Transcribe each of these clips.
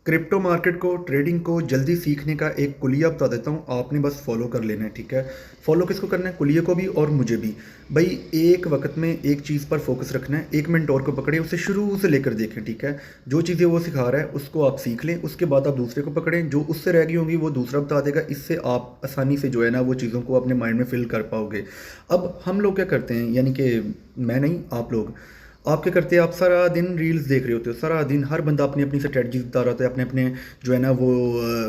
Crypto market को, trading को जल्दी सीखने का एक कुलिया बता देता हूँ, आपने बस फॉलो कर लेना है, ठीक है। फॉलो किसको करना है? कुलिया को भी और मुझे भी। भाई, एक वक्त में एक चीज़ पर फोकस रखना है, एक मेंटोर को पकड़े, उसे शुरू से लेकर देखें, ठीक है। जो चीज़ें वो सिखा रहा है उसको आप सीख लें, उसके बाद आप दूसरे को पकड़ें, जो उससे रह गई होंगी वो दूसरा बता देगा। इससे आप आसानी से जो है ना वो चीज़ों को अपने माइंड में फिल कर पाओगे। अब हम लोग क्या करते हैं, यानी कि मैं नहीं, आप लोग, आप क्या करते हैं? आप सारा दिन रील्स देख रहे होते हो, सारा दिन हर बंदा अपनी अपनी स्ट्रेटजी बता रहा होता है, अपने अपने जो है ना वो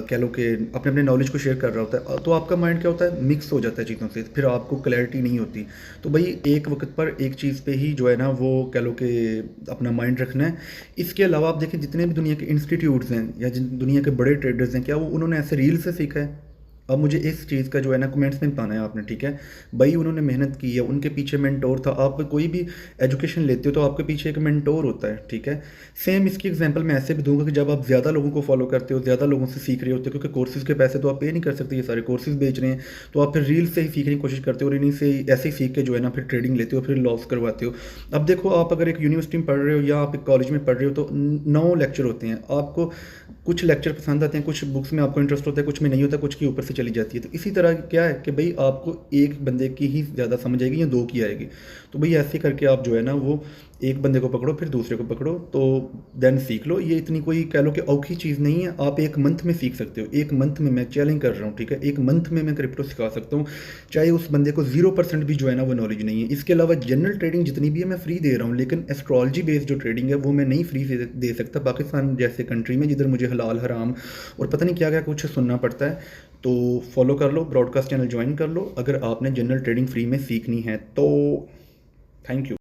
कह लो कि अपने अपने नॉलेज को शेयर कर रहा होता है। तो आपका माइंड क्या होता है? मिक्स हो जाता है चीज़ों से, फिर आपको क्लैरिटी नहीं होती। तो भाई, एक वक्त पर एक चीज़ पे ही जो है ना वो कह लो कि अपना माइंड रखना है। इसके अलावा आप देखें, जितने भी दुनिया के इंस्टीट्यूट्स हैं या जिन दुनिया के बड़े ट्रेडर्स हैं, क्या वो उन्होंने ऐसे रील से सीखा है? अब मुझे इस चीज़ का जो है ना कमेंट्स में बताना है आपने, ठीक है। भाई, उन्होंने मेहनत की है, उनके पीछे मेंटोर था। आप कोई भी एजुकेशन लेते हो तो आपके पीछे एक मेंटोर होता है, ठीक है। सेम इसकी एग्जांपल मैं ऐसे भी दूंगा कि जब आप ज़्यादा लोगों को फॉलो करते हो, ज़्यादा लोगों से सीख रहे होते हो, क्योंकि कोर्सेज़ के पैसे तो आप पे नहीं कर सकते, ये सारे कोर्सेज़ बेच रहे हैं, तो आप फिर रील से ही सीखने की कोशिश करते हो और इन्हीं से ऐसे ही सीख के जो है ना फिर ट्रेडिंग लेते हो, फिर लॉस करवाते हो। अब देखो, आप अगर एक यूनिवर्सिटी में पढ़ रहे हो या आप एक कॉलेज में पढ़ रहे हो तो 9 लेक्चर होते हैं। आपको कुछ लेक्चर पसंद आते हैं, कुछ बुक्स में आपको इंटरेस्ट होता है, कुछ में नहीं होता, कुछ की ऊपर से चली जाती है। तो इसी तरह क्या है कि भाई आपको एक बंदे की ही ज़्यादा समझ आएगी या दो की आएगी। तो भाई ऐसे करके आप जो है ना वो एक बंदे को पकड़ो, फिर दूसरे को पकड़ो, तो देन सीख लो। ये इतनी कोई कह लो कि औखी चीज़ नहीं है, आप एक मंथ में सीख सकते हो। एक मंथ में मैं चैलेंज कर रहा हूँ, ठीक है, एक मंथ में मैं क्रिप्टो सिखा सकता हूँ, चाहे उस बंदे को 0% भी जो है ना वो नॉलेज नहीं है। इसके अलावा जनरल ट्रेडिंग जितनी भी है मैं फ्री दे रहा हूँ, लेकिन एस्ट्रोलॉजी बेस्ड जो ट्रेडिंग है वो मैं नहीं फ्री दे सकता पाकिस्तान जैसे कंट्री में, जिधर मुझे हलाल हराम और पता नहीं क्या क्या कुछ सुनना पड़ता है। तो फॉलो कर लो, ब्रॉडकास्ट चैनल ज्वाइन कर लो अगर आपने जनरल ट्रेडिंग फ्री में सीखनी है तो। Thank you.